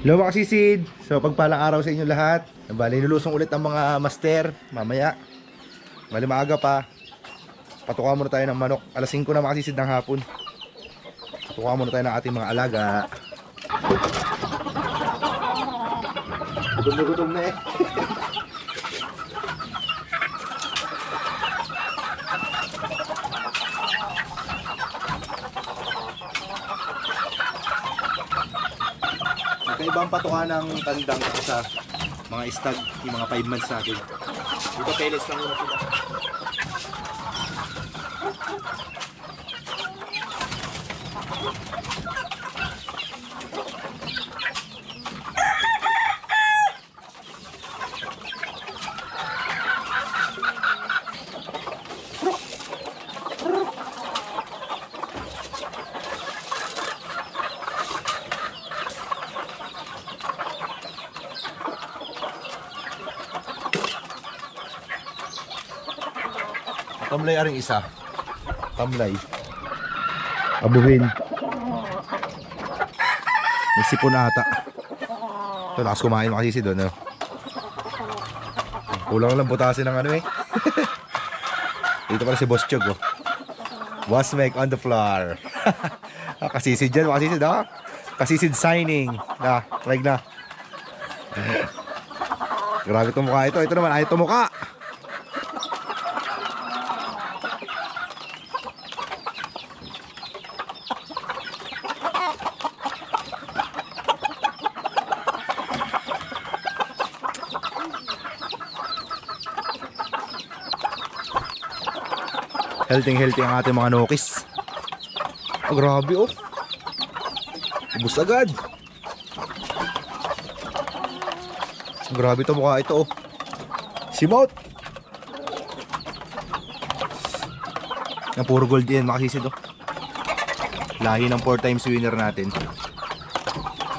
Hello mga kasisid. So pagpalang araw sa inyo lahat. Bali lulusong ulit ang mga master mamaya. Bali maaga pa. Patukan muna tayo ng manok. Alas 5 na mga kasisid ng hapon. Patukan muna tayo ng ating mga alaga. Gutom na gutom na eh. Ibang patukan ng tandang sa mga stag, yung mga 5 months natin. Dito pellets lang muna sila. Tamlay aring isa. Tamlay. Abuhin. May sipon ata. Ito, lakas kumain makasisi doon. Kulang lang butasin ng ano eh. Dito pala si Boss Chog. Oh. Boss Meg on the floor. Kasisid dyan, makasisid ha. Kasisid signing. Na, like na. Grabe itong mukha ito. Ito naman, ayaw itong mukha. Healthy ang ating mga nokis. Oh, grabe oh. Ubus agad. Grabe ito mukha ito oh. Simot. Yung puro gold yan makasisid oh. Lahi ng 4 times winner natin.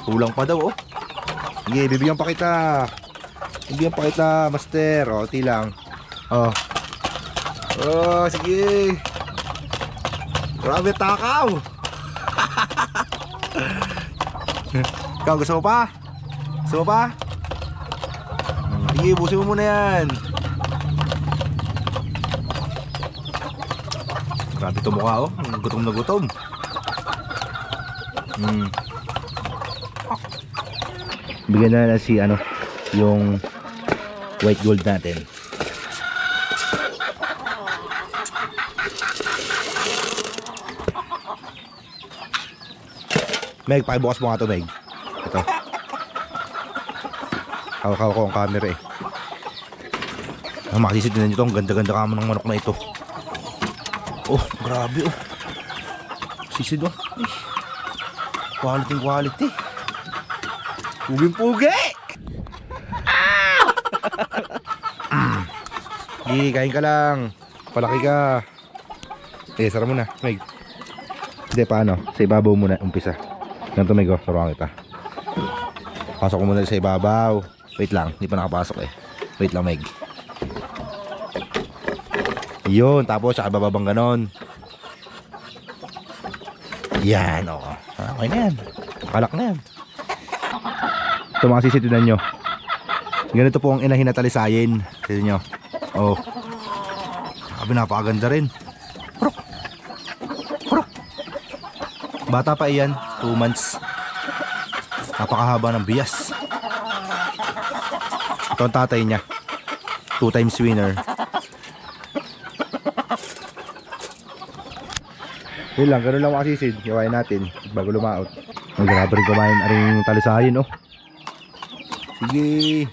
Kulang pa daw oh. Sige, bibigyan pa kita. Bibigyan pa kita master. O, tilang. Oh. Oh, sige. Grabe takaw. Ikaw, gusto mo pa? Gusto mo pa? Sige, busin mo muna yan. Grabe ito mukha oh. Gutom na gutom. Bigyan na si ano, yung white gold natin. Meg, pakibukas mo nga ito, Meg. Ito. Hawak ko ang camera eh. Makasisid din nyo ito. Ang ganda-ganda kamo ng manok na ito. Oh, grabe oh. Sisid oh. Ay. Quality. Puging-pugi! Sige, kain ka lang. Palaki ka. Sara mo na, Meg. Hindi, paano? Sa ibabaw muna, umpisa. Ganito Meg, oh, turuan kita. Pasok ko muna sa ibabaw. Wait lang, hindi pa nakapasok eh. Wait lang Meg. Yun, tapos saka bababang ganon. Yan, oh. Okay na yan. Kalak na yan. Ito mga sisitunan nyo. Ganito po ang inahin na talisayin. Sito nyo. Oh. Sabi, napakaganda rin. Bata pa iyan, 2 months. Napakahaba ng bias. Ito ang tatay niya, 2 times winner. Yun lang, ganun lang makasisid. Gawain natin bago lumaot. Ang grabe rin kumain aring talisayin oh. Sige.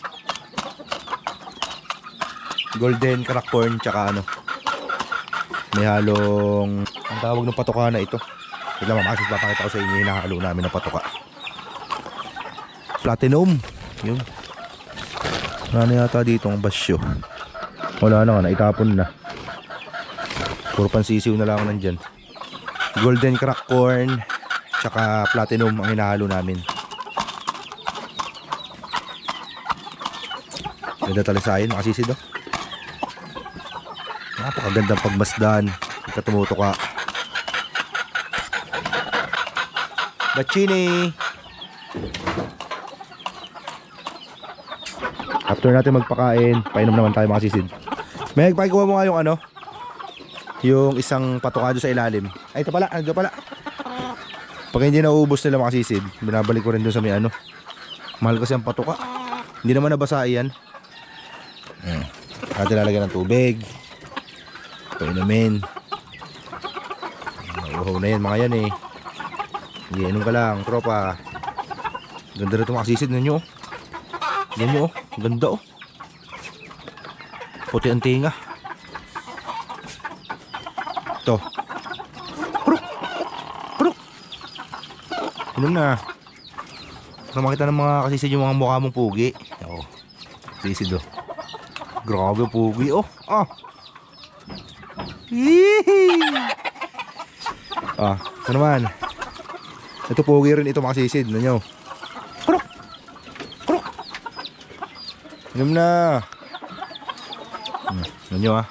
Golden crack corn tsaka ano, may halong, ang tawag ng patoka na ito. Tignan mo, makasip papakita ko sa inyo yung nakakalo namin ng patuka. Platinum. Yun. Wala na yata dito ang basyo. Wala na nga, naitapon na. Puro pansisiw na lang nandyan. Golden crack corn tsaka platinum ang hinahalo namin. Ganda talisayin, makasisid oh. Napakagandang pagmasdan. Ika tumutuka. Bachini. After natin magpakain, painom naman tayo mga sisid. Meg, pakikuha mo nga yung ano, yung isang patukado sa ilalim. Ay, ito pala, ito pala. Pag hindi nauubos nila mga sisid, binabalik ko rin dun sa may ano. Mahal kasi ang patuka. Hindi naman nabasa yan. Natin lalagyan ng tubig. Painumin. Nauuhaw na yan mga yan eh. Iinom ka lang, tropa. Ganda rin itong mga sisid ninyo. Ganyan nyo, ganda oh. Puti ang tinga. Ito. Pruk! Pruk! Inom na. Para makita ng mga kasisid yung mga mukha mong pugi. Oo. Sisid oh. Grabe pugi oh. Ah. Hihi. Ah, ito naman. Ito pugi rin ito mga sisid. Ano nyo? Pruk! Pruk! Inom na. Ano nyo ah.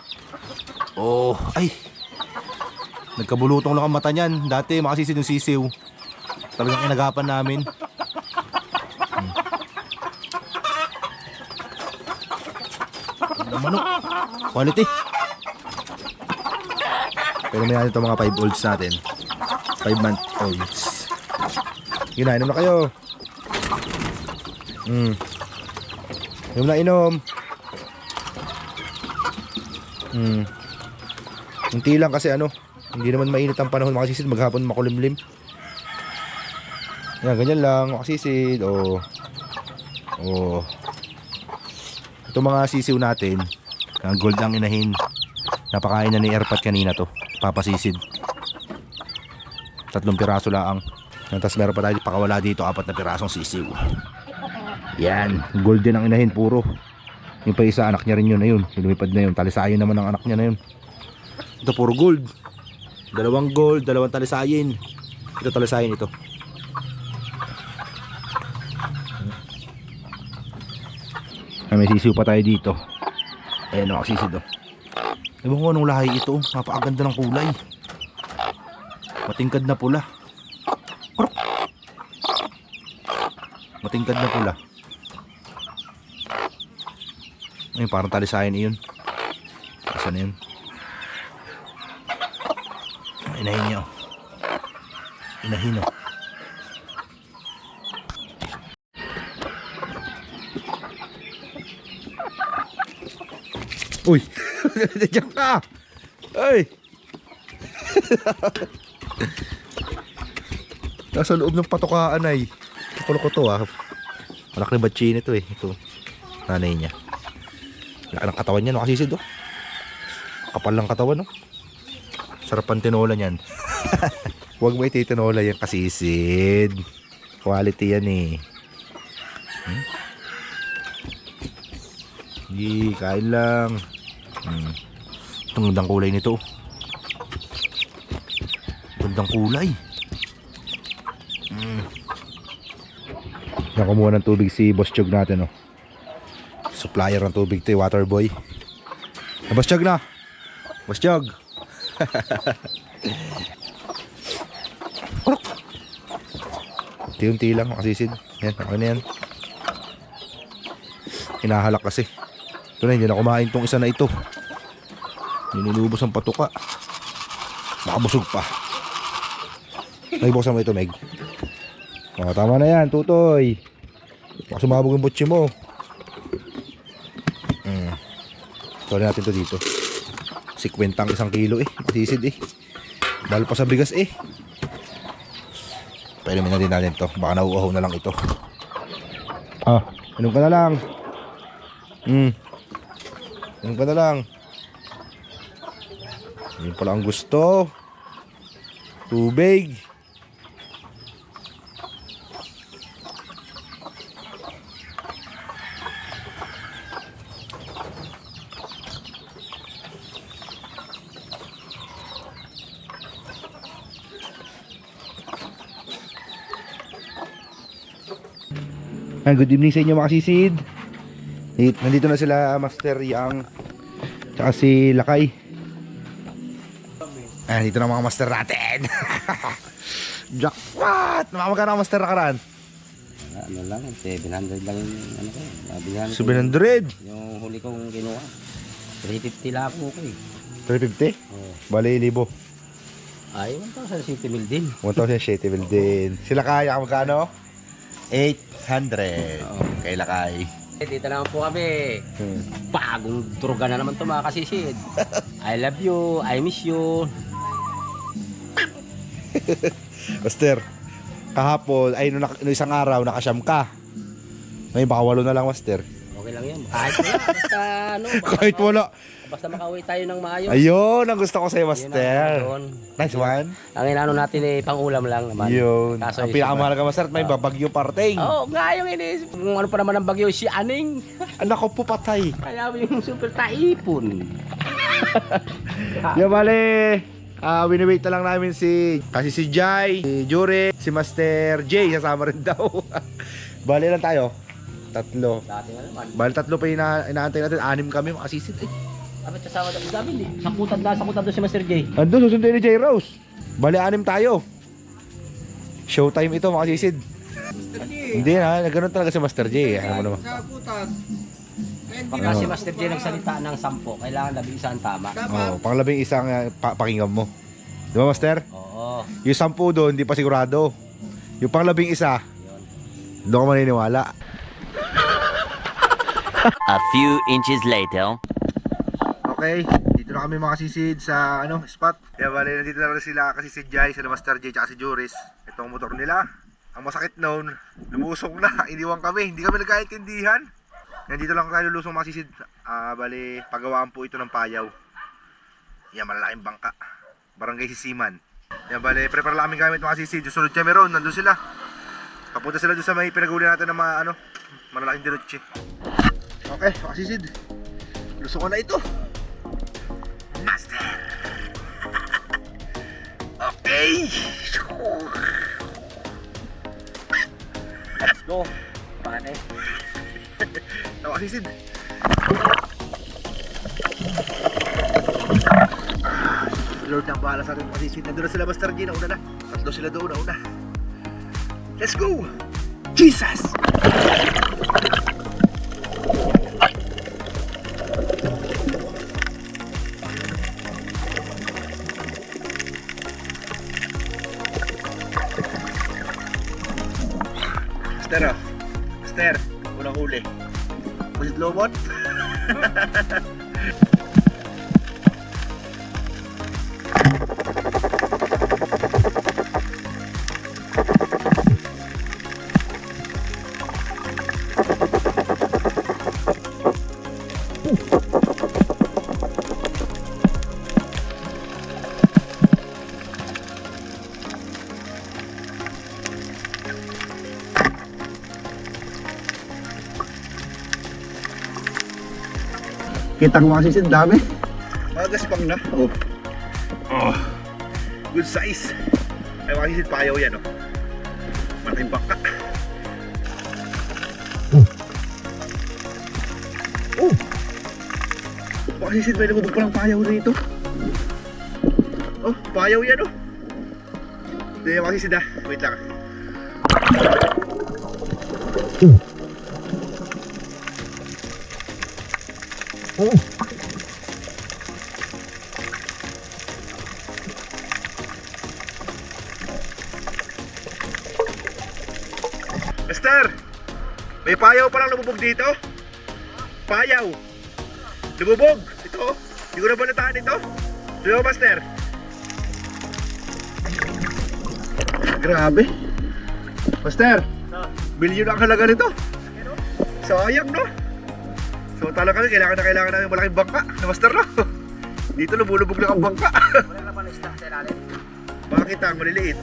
Oh, ay. Nagkabulutong lang ang mata niyan. Dati makasisid yung sisiw. Talagang inagapan namin. Manok. Quality. Pero may natin ito mga 5 olds natin. 5-month olds. Yun na, inom na kayo. Inom na inom. Unti lang kasi ano, hindi naman mainit ang panahon makasisid, maghapon makulimlim. Yan, ganyan lang makasisid. Ito mga sisiw natin, ang gold ang inahin. Napakain na ni Airpat kanina to, papasisid. 3 piraso lang. Tapos meron pa tayo pakawala dito, 4 na pirasong sisiw. Yan, gold din ang inahin puro. Yung pa isa anak niya rin yun na yun, lumipad na yun, talisayin naman ang anak niya na yun. Ito puro gold. 2 gold, 2 talisayin. Ito talisayin ito. May sisiw pa tayo dito. Ayan o, sisid o. Ewan ko anong lahi ito. Napakaganda ng kulay. Matingkad na pula. Krok! Matingkad na pula. Ayun, parang talisayin yun. Saan yun? Inahin niya o. Inahin o. Uy! Diyan ka! Ay! Nasa loob ng patukaan ay. Kukulo ko to ah. Malaki na batchin ito eh. Ito. Nanay niya. Laki ng katawan niya no kasisid oh. Kapal lang katawan no. Sarap ang tinola niyan. Huwag mo ititinola yan kasisid. Quality yan eh. Hindi, kain lang. Itong gandang kulay nito. Gandang kulay. Nakumuha ng tubig si Boss Chog natin oh. Supplier ng tubig to, water boy. Boss Chog na. Boss Chog. Unti-unti lang makasisid. Yan, okay na yan. Hinahalak kasi. Ito na, hindi na kumain tong isa na ito. Ninilubos ang patuka. Makabusog pa. Ay, buksan mo ito, Meg. O, tama na yan, tutoy. Baka sumabog yung butsi mo. Tuloy natin to dito. 50 ang 1 kilo eh. Masisid eh. Dahil pa sa bigas eh. Painumin na din natin to. Baka nauuhaw na lang ito. Ah, inom ka na lang. Inom ka na lang. Yun pala ang gusto. Tubig. Good evening sa inyo mga sisid. Nandito na sila Master Yang tsaka si Lakay. Dito na mga master natin. Jackpot! Magkano ang master nakaraan? Ano lang, 700 lang yung ano ko. Nabihan ko. 700. Yung huli kong kinuha. 350 lang ako eh. 350? Oh. Bali, 1,000. Ay, 1,000 city mil din. 1,000 mil din. Sila kaya magkano? 800. Oo. Kay Lakay. Dito naman po kami. Bagong druga na naman ito mga kasisid. I love you, I miss you. Master, kahapon, ay nung isang araw, nakasyam ka. Ngayon, baka 8 na lang, Master. Okay lang yan. Kahit wala, basta ano. Kahit wala. Basta makauwi tayo ng maayos. Ayun, ang gusto ko sa'yo, Yun ang Master. doon. Nice one. Ang inaano natin eh, pang-ulam lang naman. Yun. Kaso Ang yung pinakamahalaga, Master, at may babagyo parting. Oo, nga yung inis. Kung ano pa naman ang bagyo, si Aning. Anak ko po patay. Kaya yung super taipon. Yo, bale. Wini-wait na lang namin kasi si Jai, si Jure, si Master J, sasama rin daw. Bale lang tayo. 3. Dati nga naman. Bale 3 pa inaantay natin. 6 kami makasisit. Dapat kasama tayo sa amin eh. Sakutan doon si Master J. Ando, susunduin ni J Rose. Bale 6 tayo. Showtime ito makasisid. Hindi na, ganun talaga si Master J. Alam mo naman. Pagka si Master J nagsalita ng 10, kailangan 11 ang tama. Oh, pang-11 isang pakinggan mo. Di ba, Master? Oo. Yung 10 doon, hindi pa sigurado. Yung pang-11 isa, Yun. doon ka maniniwala. A few inches later. Okay, dito na kami makasisid sa spot. Kaya bali, nandito na rin sila kasi si Jai, si Master J, at si Juris. Itong motor nila. Ang masakit noon, lumusong na, iniwan kami. Hindi kami nagkaintindihan. Nandito lang tayo lulusong makasisid. Bali, pagawaan po ito ng payaw. Yan, malalaking bangka. Barangay Sisiman. Yan, bali, prepare lang aming gamit makasisid. Yung sunod kami ron, nandun sila. Papunta sila doon sa may pinag-uli natin ng mga malalaking dirutsi. Okay, makasisid. Lusong ko na ito. Master. Okay. Let's go. Paano? Nakasisid. Lord ang bahala sa atin makasisid. Nandun na sila, Master G, nauna na. 3 sila doon, nauna. Let's go! Jesus! Master, oh. Master, unang huli. Pusit lomot. Kita ko kasi sin dami. Magaspang na. Oh. Oh. Good size. Ay kasi payaw yan, oh. Malaking baka. Oh. Kasi may lumubog pa ng payaw dito. Oh, payaw yan, oh. Hindi kasi sin, wait lang. Oh. Master, may payaw palang lumubog dito. Payaw. Lumubog. Ito. Hindi ko na balataan ito. Di ba, Master? Grabe. Master, bilyon ang halaga nito. Sayang, no? So talaga kailangan namin malaking bangka na Master, no? Dito lumulubog lang ang bangka. Wala naman isda sa ilalim. Bakit ang maliliit?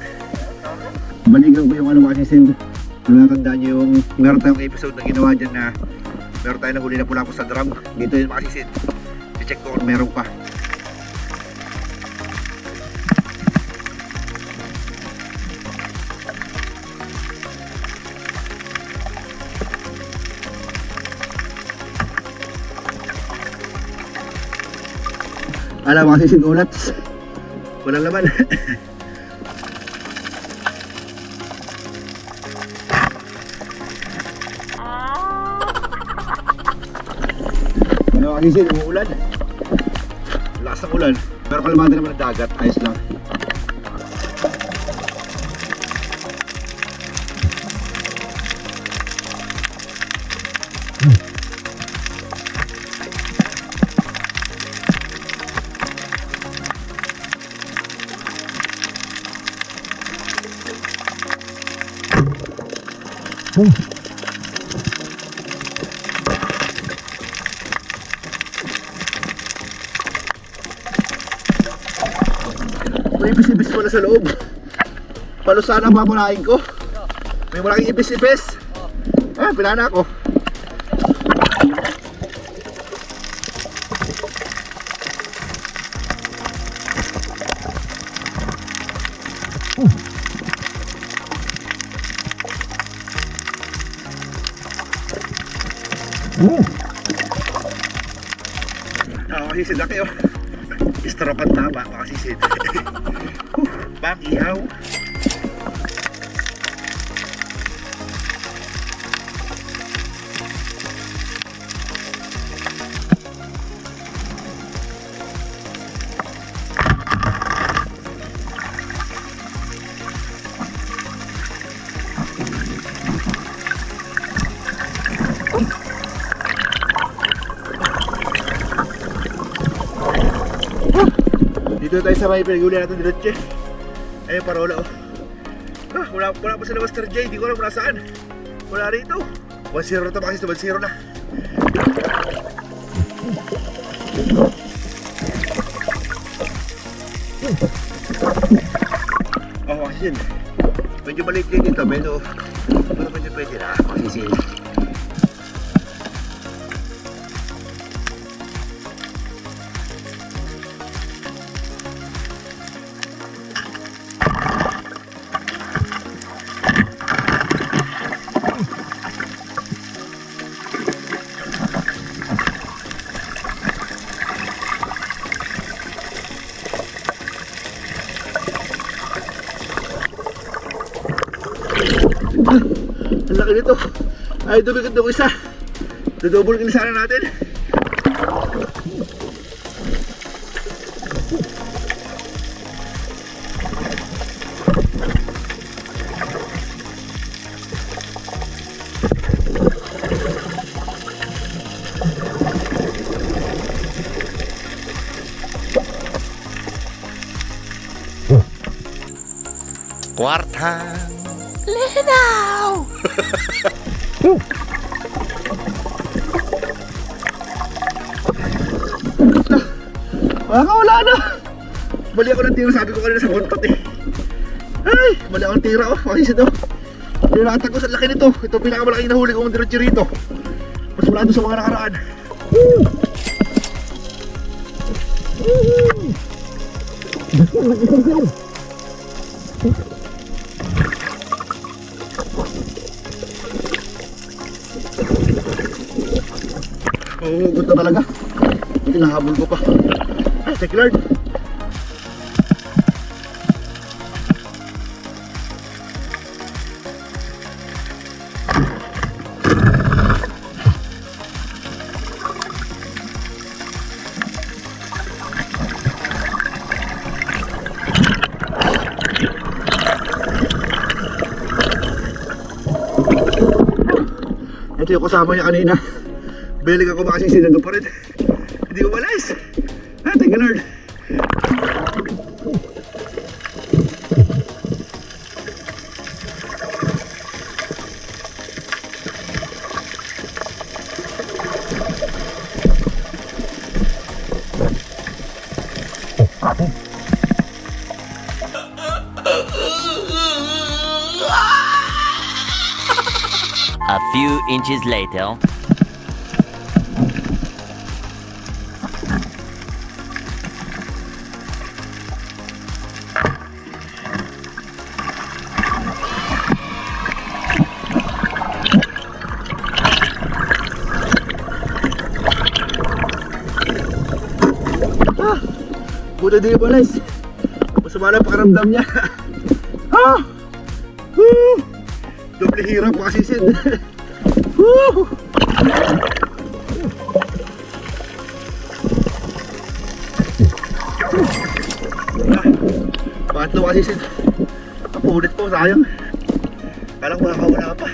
Balikan ko yung makasisin. Kung natandaan nyo yung meron tayong episode na ginawa dyan na meron tayo nahuli na pula ko sa drum. Dito yung makasisin. I-check ko kung meron pa. Alam, makasisin ulat. Walang laman. Kasi umuulan. Lakas ng ulan. Pero kalmado naman ang dagat. Ayos lang. May ibis-ibis pala sa loob. Palo sana ang papunahin ko. May malaking ibis-ibis. Ah, pinana ko. Makasisid laki oh. Istarapan tama, makasisid. Bang ihaw. Dito tayo sa may pinaguli natin diretso. Ayun, parola oh. Ah, wala pa sila Master J, di ko alam kung nasaan. Wala rito. 1-0 to, bakit 1-0 na. Oh, kasi yun. Medyo maliit din dito, medyo pwede na. Makasisin. Ang laki nito. Ay, dumikit na ko isa. Dodouble ko sana natin. Kwartang Linaw! Wala na! Mali ako ng tira, sabi ko kanina sa buntot eh. Ay! Mali ako ng tira oh, makikisa ito. Hindi nakatag ko sa laki nito. Ito pinakamalaking nahuli ko ng diretso rito. Mas mula doon sa mga nakaraan. Hugot na talaga. Hinahabol ko pa. Ay, thank you Lord. Ito yung kasama niya kanina. Balik ako makasing sinando pa rin. Hindi ko malis. Ah, thank you Lord. A few inches later. Buda di balas. Masama na pakiramdam niya. Ah! Woo! Doble hirap makasisid. Woo! Bakit ito kasi sin? Kapunit po, sayang. Kala ko makakawala pa.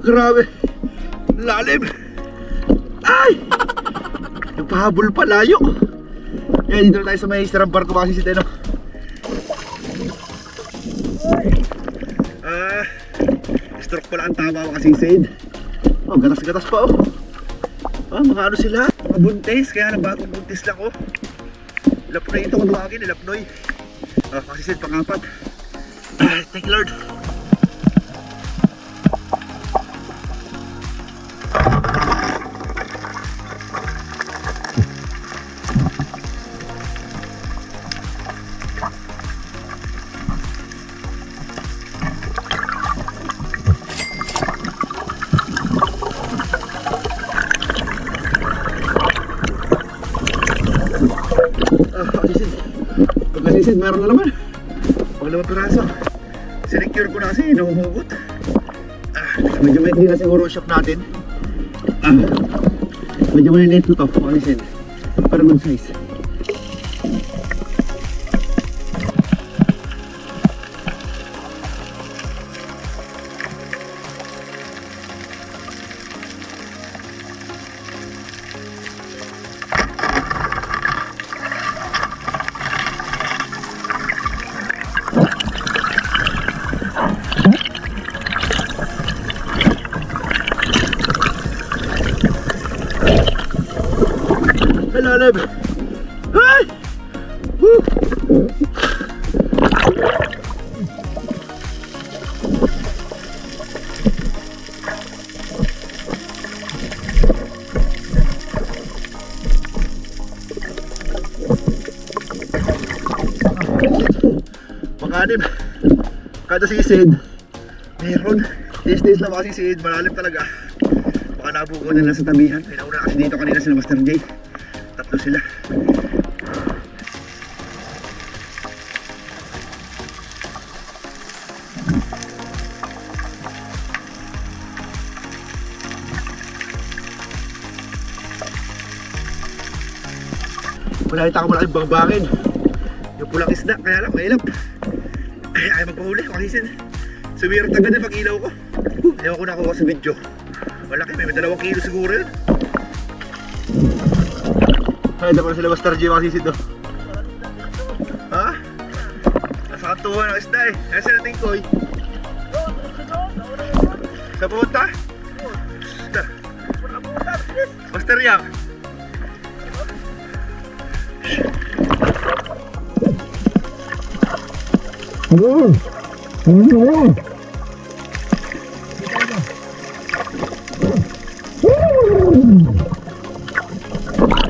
Grabe, lalim. Ay! Nagpahabol pa layo. Yan, dito na tayo sa may istirang barko kasi si Teno. Stroke pala ang tama ko kasi Sid. Oh, gatas-gatas pa oh. Mga ano sila, mga buntis, kaya na bagong buntis lang oh. Ilapnoy ito kung tawagin, ilapnoy. Kasi Sid, pangapat. Thank you Lord. Pagkasisid, meron na naman. Pag naman piraso. Sinecure ko na kasi, nahuhugot. Medyo may hindi na siguro shock natin. Medyo maliliit na ito. Pagkasisid. Pero good size. Lalim. Ay! Woo! Panganib. Kada sisid meron. Days lang kasi sisid, malalim talaga. Baka nabugaw nila sa tabihan. May nauna kasi dito kanina sila Master J. Tatlo sila. Malahita ko malaking bangbangin. Yung pulang isda, kaya lang mailap. Ay magpahuli, makisin. Sumirat agad yung pag-ilaw ko. Ewan ko nakuha sa video. Malaki, may 2 kilo siguro yun. Ay, dako na sila Master J masisid do. Ha? Nasa kantuhan ng isda eh. Kaya sila tingkoy. Sa pumunta? Master Yang.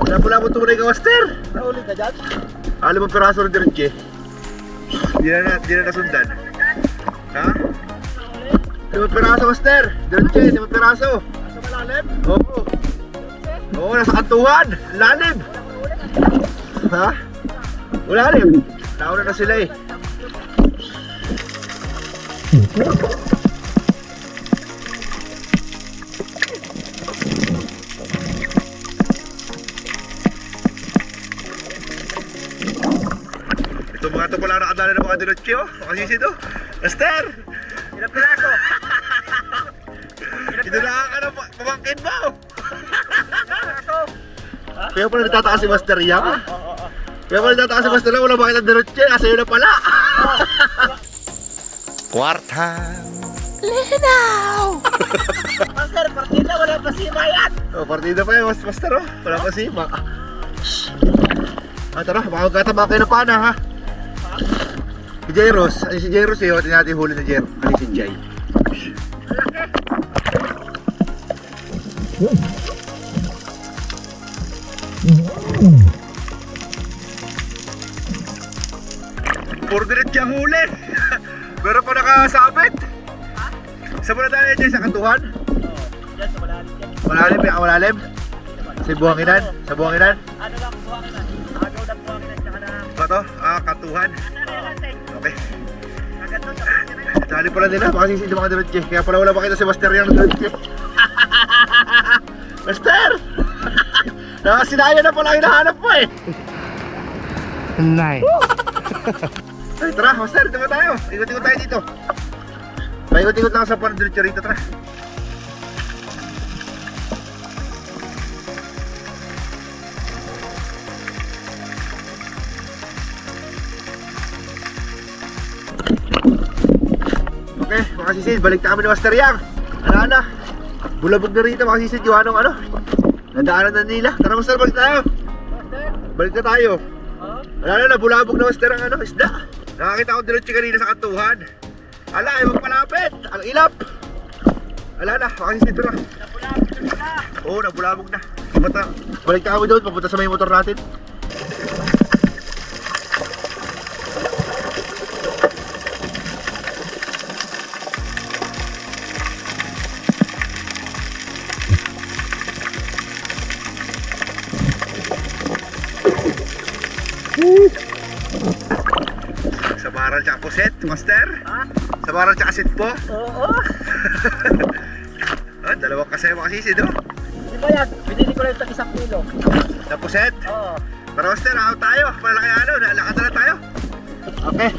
Kaya pala mo tunay ka, Master. Nahuli ka dyan? Alam mo piraso rin diretso. Di na nasundan. Ha? 5 piraso, Master. Diretso, 5 piraso. Nasa malalim? Oo. Oo, nasa kantuhan. Lalim. Ha? Wala rin. Nauna na sila eh. Ito mga ito pala nakadala ng mga dinotche oh. Makasisid oh. Master! Ilang piraso? Kinulakan ka ng pamangkin mo! Kaya pala nagtatakas si Master Yang? Kaya pala nagtatakas si Master Yang, wala bakit ang dinotche, nasa iyo na pala! Kwartang. Linaw! Master, partida, wala pa si Bayan! Oh, partida pa yun, Master oh. Wala pa si Mak. Tara, makagkatama kayo na pana ha. Si Jairos, ay si Jairos eh, natin natin huli na Jairos. Ano si Jai? Puro diretso ang huli. Meron pa nakasabit. Sa muna tayo dyan sa katuhan. Yan, sa malalim yan. Malalim, malalim. Sa buhanginan. Sa buhanginan. Ano lang, buhangin na. Agaw ng buhangin na, tsaka na. Bato, katuhan. Okay. Agad doon, sa buhangin na. Dali pala nila, baka sisi mga diretche. Kaya pala wala makita si Master yung diretche. Master! Nakasinaya na pala hinahanap mo eh. Nice. Ay, tara, Master, ito ba tayo? Ikot-ikot tayo dito. Paikot-ikot lang sa diretche rito, tara. Okay, mga sisid, balik na kami ni Master Yang. Ano? Bulabog na rito mga sisid yung anong ano. Nadaanan na nila. Tara Master, balik tayo. Balik na tayo. Na, bulabog na Master ang ano, isda. Nakakita ko diretso kanina sa kantuhan. Ala, ay magpalapit. Ang ilap. Ala na, mga sisid, tara. Oo, nabulabog na. Balik na kami doon, papunta sa may motor natin. Sa baral tsaka puset, Master? Ha? Sa baral tsaka sit po? Oo. Dalawang kasaya mga sisid, oh. Di ba yan? Binili ko lang ito isang kilo. Sa puset? Oo. Tara Master, out tayo. Malaki ano, lakad na lang tayo. Okay.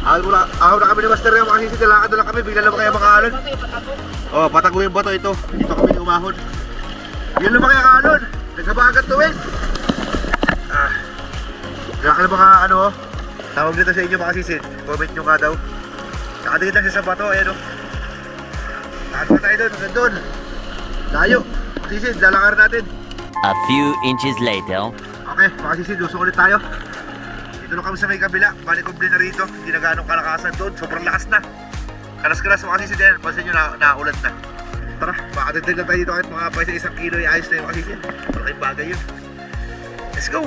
Ahal na kami ni Master yung mga sisid. Lakad na lang kami, bigla naman kaya makaalon. Bakit, patago? Oh, patago yung bato ito. Dito kami umahon. Yun naman kaya kaalon. Nagkabagat tuwing. Kaya ka mga ano, tawag dito sa inyo mga sisid. Comment nyo nga daw. Nakadikit lang siya sa bato, ayan o. Lahat pa tayo doon, hanggang doon. Layo. Sisid, lalakar natin. A few inches later. Okay, mga sisid, usok ulit tayo. Dito lang kami sa may kabila. Balik kumple na rito. Hindi na ganong kalakasan doon. Sobrang lakas na. Kalas-kalas mga sisid yan. Pansin nyo, naulan na. Tara, makatitid lang tayo dito kahit mga pa sa 1 kilo. Ayos na yung mga sisid. Malaking bagay yun. Let's go!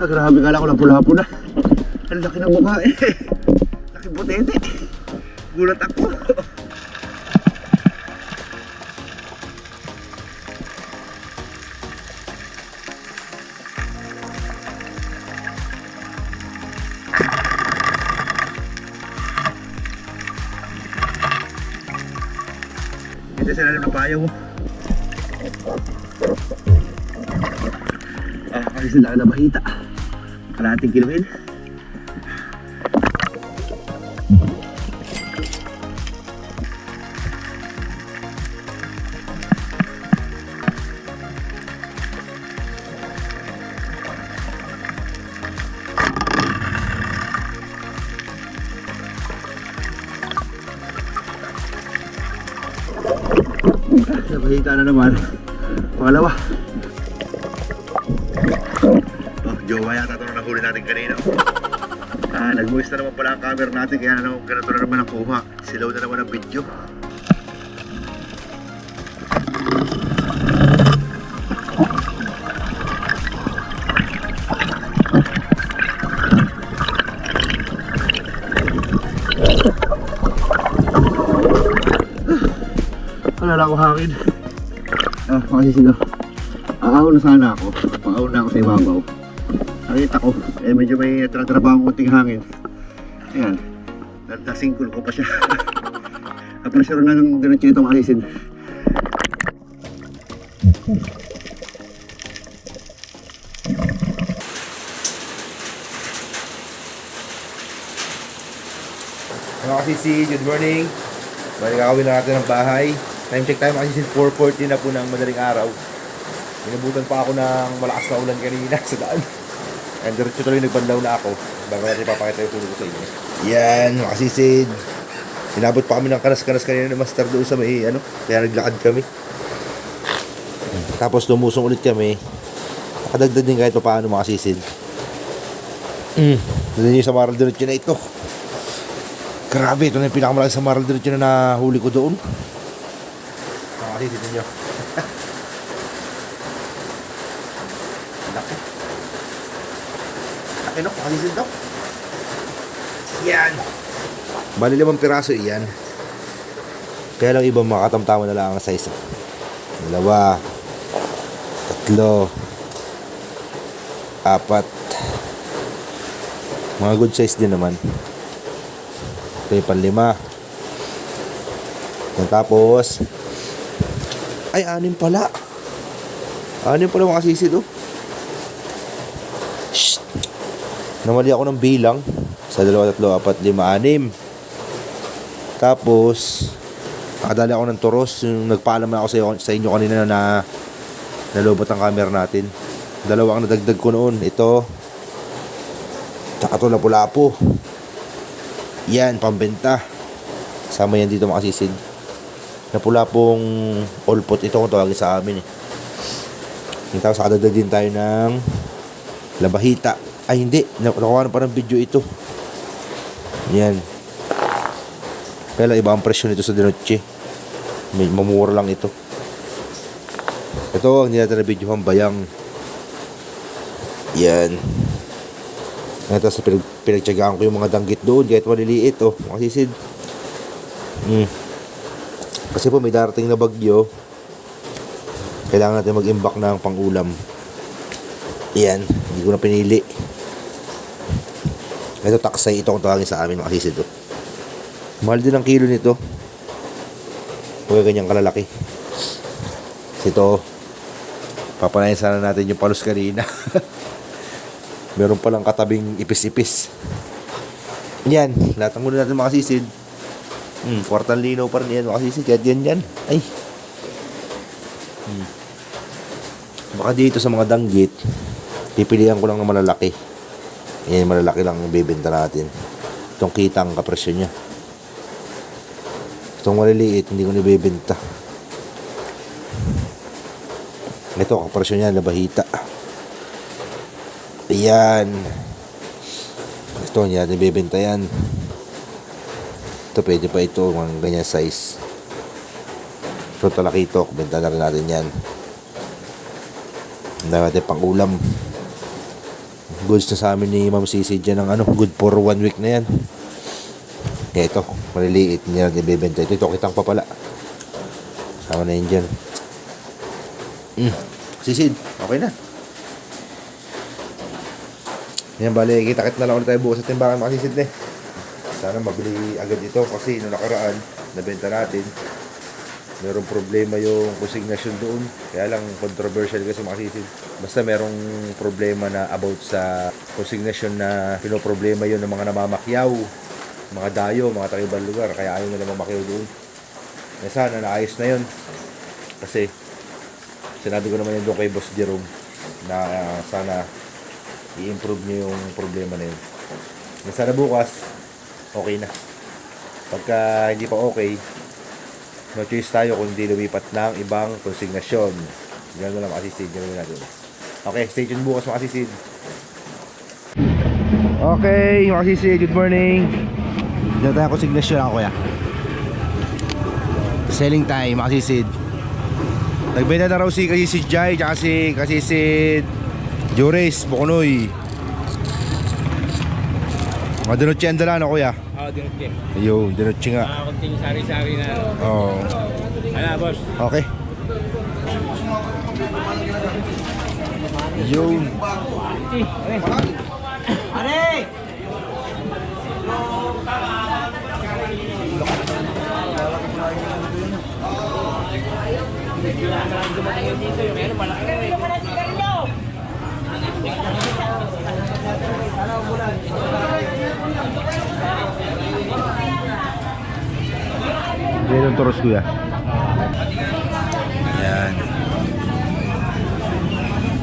Grabe, kala ko napula-po na. Ang laki ng mukha eh. Laki butete. Gulat ako. Ito sila ng payaw mo. Kasi sila na bahita. Kalahating kiloin. Nabahita na naman. Pangalawa. Jowa yata ito na nahuli natin kanina. Nag-moist na naman pala ang camera natin, kaya ganito na naman ang kuha. Silaw na naman ang video. Wala na ako hangin. Makasisigaw. Aahon na sana ako. Pang-ahon na ako sa ibabaw. Nakita ko, medyo may tratrabaho konting hangin. Ayan, nasingkul ko pa siya. Napressure na ng diretso itong alisin. Mga kasisi, good morning. Balik kakawin na natin ng bahay. Time check tayo mga kasisi, 4:40 na po ng madaling araw. Inabutan pa ako ng malakas na ulan kanina sa daan. And diretso tuloy nagbandaw na ako. Bago natin ipapakita yung tulog ko sa inyo. Yan, mga kasisid. Inabot pa kami ng kanas-kanas kanina ni Master doon sa may ano. Kaya naglakad kami. Tapos lumusong ulit kami. Nakadagdag din kahit pa paano mga sisid. Doon yung sa Maral Diretso na ito. Grabe, ito na yung pinakamalaki sa Maral Diretso na nahuli ko doon. Mga sisid ninyo. Laki. Laki no, mga sisid no. Yan. Bali 5 piraso iyan. Kaya lang ibang makatamtama na lang ang size. 2, 3, 4. Mga good size din naman. Ito yung 5. Tapos ay 6 pala. 6 pala mga sisid oh. Shhh. Namali ako ng bilang. Sa 2, 3, 4, 5, 6. Tapos nakadali ako ng toros. Yung nagpaalam na ako sa inyo kanina na nalobot ang camera natin. 2 ang nadagdag ko noon. Ito tsaka ito lapu-lapu. Yan, pambenta. Sama yan dito mga sisid. Lapu-lapong all-pot. Ito kung tawagin sa amin eh. Tapos nakadagdag din tayo ng labahita. Ay hindi, nakuha na pa ng video ito. Yan. Kaya lang iba ang presyo nito sa Dinoche. Mamura lang ito. Ito ang hindi natin na video ang bayang. Yan. Ito sa pinagtyagaan ko yung mga danggit doon kahit maliliit oh, mga sisid. Kasi po may darating na bagyo. Kailangan natin mag-imbak ng pang-ulam. Yan, hindi ko na pinili. Ito taksay, ito kung tawagin sa amin mga sisid oh. Mahal din ang kilo nito. Huwag ganyang kalalaki. Ito, papanayin sana natin yung palos kanina. Meron palang katabing ipis-ipis. Yan, lahat ng muna natin mga sisid. Kwartang linaw pa rin yan mga sisid. Kahit yan. Ay. Baka dito sa mga danggit, pipilihan ko lang ng malalaki. Yan, malalaki lang ang bibenta natin. Itong kita ang kapresyo niya. Itong maliliit, hindi ko nabibenta. Ito, kapresyo niya, labahita. Ayan. Ito, hindi natin bibenta yan. Ito, pwede pa ito. Mga ganyan size. Ito, talakitok. Benta na rin natin yan. Hindi natin pang ulam. Goods na sa amin ni Ma'am Sisi dyan ng good for 1 week na yan. Ito, maliliit. Hindi natin bibenta. Ito, kitang pa pala. Sama na yun dyan. Sisid, okay na. Yan, bali, kita-kit na lang ulit tayo bukas sa timbangan mga sisid na eh. Sana mabili agad ito kasi nung nakaraan, nabenta natin. Merong problema yung consignation doon. Kaya lang controversial kasi mga sisid. Basta merong problema na about sa consignation na pinoproblema yun ng mga namamakyaw, mga dayo, mga taga-ibang lugar. Kaya ayaw nila mamakyaw doon. Sana naayos na yun. Kasi sinabi ko naman yun doon kay Boss Jerome na sana i-improve niyo yung problema na yun. Sana bukas okay na. Pagka hindi pa okay, no choice tayo kung hindi lumipat ng ibang konsignasyon. Ganun lang makasisid. Ganun natin. Okay, stay tuned bukas makasisid. Okay, makasisid. Good morning. Dito tayo konsignasyon ako kuya. Selling time makasisid. Nagbenta na raw si Kasisid Jai tsaka si Kasisid Jores Bukunoy. Mga dinotche ang dala na kuya. Oo, dinotche. Ayun, dinotche nga. Kunting sari-sari na. Oo. Ano, boss? Okay. Yun. Are! Yan ang toros kuya. Yan.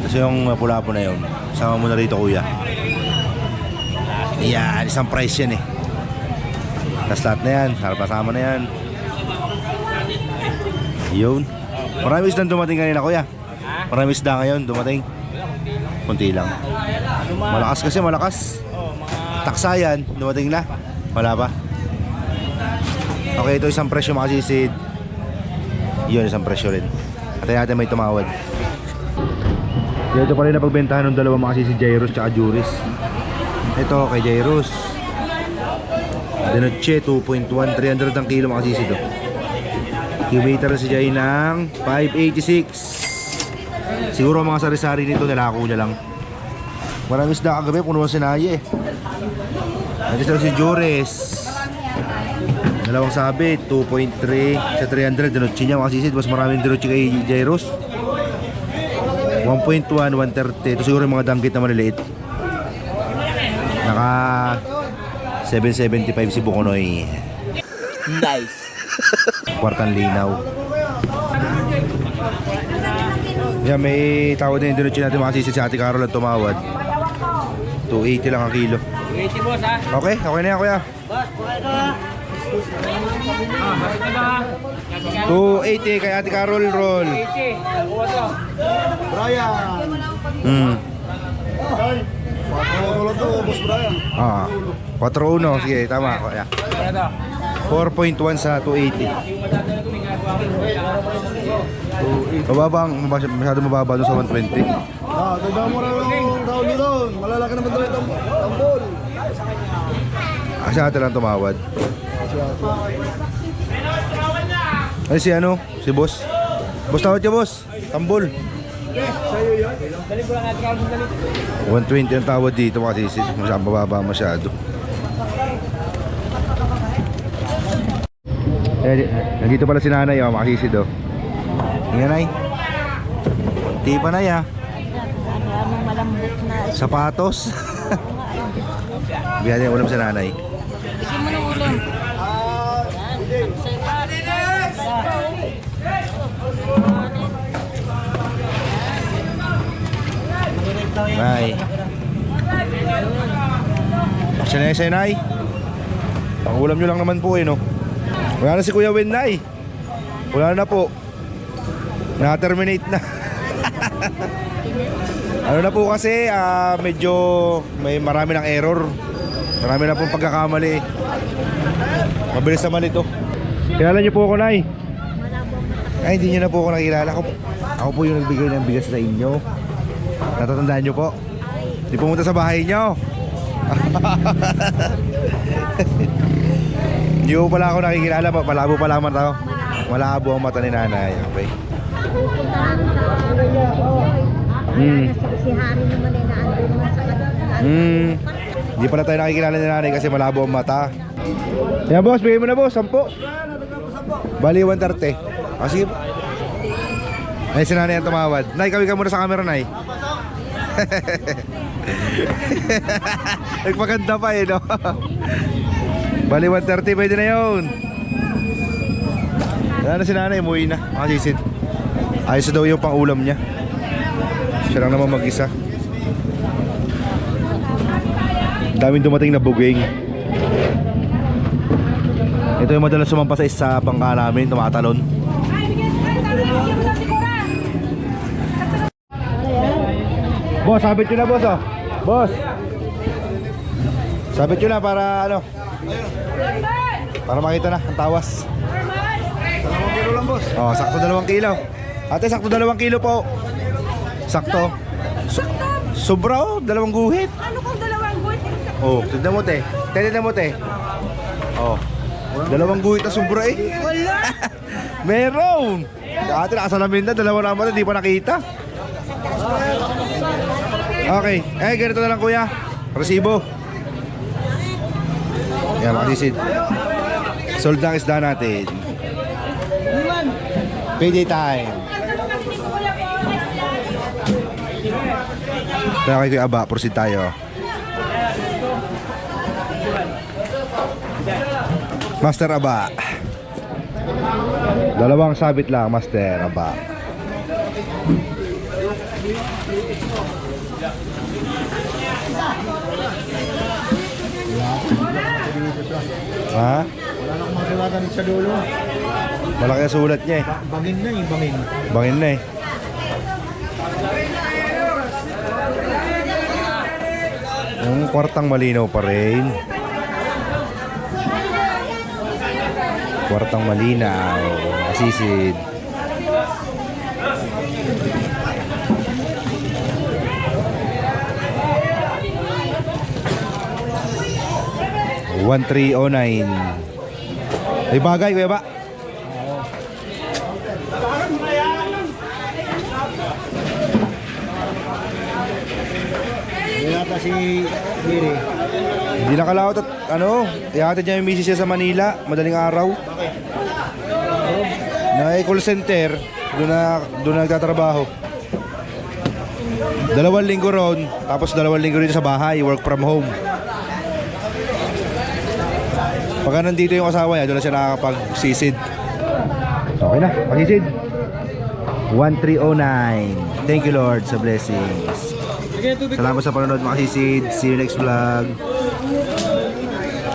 Kasi yung pula po na yun, sama mo na rito kuya. Yan, isang price yan eh. Tapos lahat na yan, kasama na yan. Yun. Marami isang dumating kanina kuya. Marami isda ngayon dumating. Kunti lang. Malakas kasi, malakas. Taksayan, dumating na. Wala pa. Okay, ito isang presyo mga kasisid. Yun, isang presyo rin. At natin may tumawad. Ito pa rin na pagbentahan ng dalawang mga kasisid, Jairus at Juris. Ito kay Jairus. Denoche, 2.1, 300 ang kilo mga kasisid. Kilometer na si Jay ng 586. Siguro mga sari-sari nito nilako niya lang. Maraming isda kagabi, puno ang sinaya eh. Nandito si Jures. Dalawang sabit, 2.3 sa 300. Denoche niya mga kasisid. Mas maraming denoche kay Jairus. 1.1, 130. Ito siguro yung mga danggit na maliliit. Naka 775 si Bukonoy. Nice. Kwartang linaw. Yan, may tawad na yung denoche natin mga kasisid. Si Ate Carol ang tumawad. 280 lang ang kilo. 280 boss ha. Okay, okay na yan kuya. Boss, buhay ka. 280 kay Ate Carol roll. 280. Nakuha to. Brian. Wala to, Boss Brian. 4-1, sige, tama kuya. Ano to? 4.1 sa 280. Mababa, masyado mababa doon sa 120. Tagdahan mo rin yung raul nyo doon. Malalaki naman doon yung tambol. Kasi ate lang tumawad. Ay si ano? Si boss. Boss, tawad ka boss. Tambol. 120 ang tawad dito mga kasisid. Masyadong mababa masyado. Nandito pala si nanay mga kasisid oh. Yan ay. Di pa na ya. Malambot na. Sapatos. Bigyan niya ulam sa nanay. Bigyan mo ng ulam. Nay. Sanay sa nay. Ang ulam nyo lang naman po no. Wala na si Kuya Wen nay. Wala na po. Na-terminate na. Ano na po kasi medyo may marami ng error. Marami na pong pagkakamali. Mabilis naman ito. Kilala niyo po ako nay? Ay hindi niyo na po ako nakilala. Ako po yung nagbigay ng bigas sa inyo. Natatandaan niyo po? Di pumunta sa bahay niyo. Hindi po pala ako nakikilala. Malabo pala ang mata ko. Malabo ang mata ni nanay. Okay. Si Hari naman ay naandun naman sa kanila. Hindi pala tayo nakikilala ni nanay kasi malabo ang mata. Yan boss, bigay mo na boss, 10. Bali 130. Sige po. Ay si nanay ang tumawad. Nay, kawin ka muna sa camera nay. Nagpaganda pa no. Bali 130, pwede na yun. Yan na si nanay, umuwi na. Makasisid. Ayos daw yung pang ulam niya. Siya lang naman mag-isa. Daming dumating na buging. Ito yung madalas sumampa sa isa bangka namin, tumatalon. Boss, sabit nyo na boss oh. Boss, sabit nyo na para ano, para makita na ang tawas. 2 kilo lang, boss. Oh, sakto 2 kilo. Ate, sakto 2 kilo po. Sakto. Sobra oh, 2 guhit. Ano kung 2 guhit? Oh, tignan mo te. Tignan mo te. Oh. 2 guhit na sobra eh. Wala. Meron. Ate, nakasalamin na, 2 naman, hindi pa nakita. Okay. Eh, ganito na lang kuya. Resibo. Yan, makasisid. Sold na ang isda natin. Payday time. Tayo kay Kuya Aba, proceed tayo. Master Aba. 2 sabit lang, Master Aba. Ha? Wala nang masulatan sa dulo. Malaki ang sulat niya eh. Bangin na eh, bangin. Bangin na eh. Yung kwartang malinaw pa rin. Kwartang malinaw. Kasisid. $1,309. Ay bagay, kuya ba? Yata si Miri. Hindi nakalawat at ano, ihatid niya yung misis niya sa Manila, madaling araw. Na call center, doon na nagtatrabaho. 2 linggo ron, tapos 2 linggo rin sa bahay, work from home. Pagka nandito yung asawa niya, doon na siya nakakapag-sisid. Okay na, pag-sisid. 1,309. Thank you Lord sa blessings. Salamat sa panonood mga sisid. See you next vlog.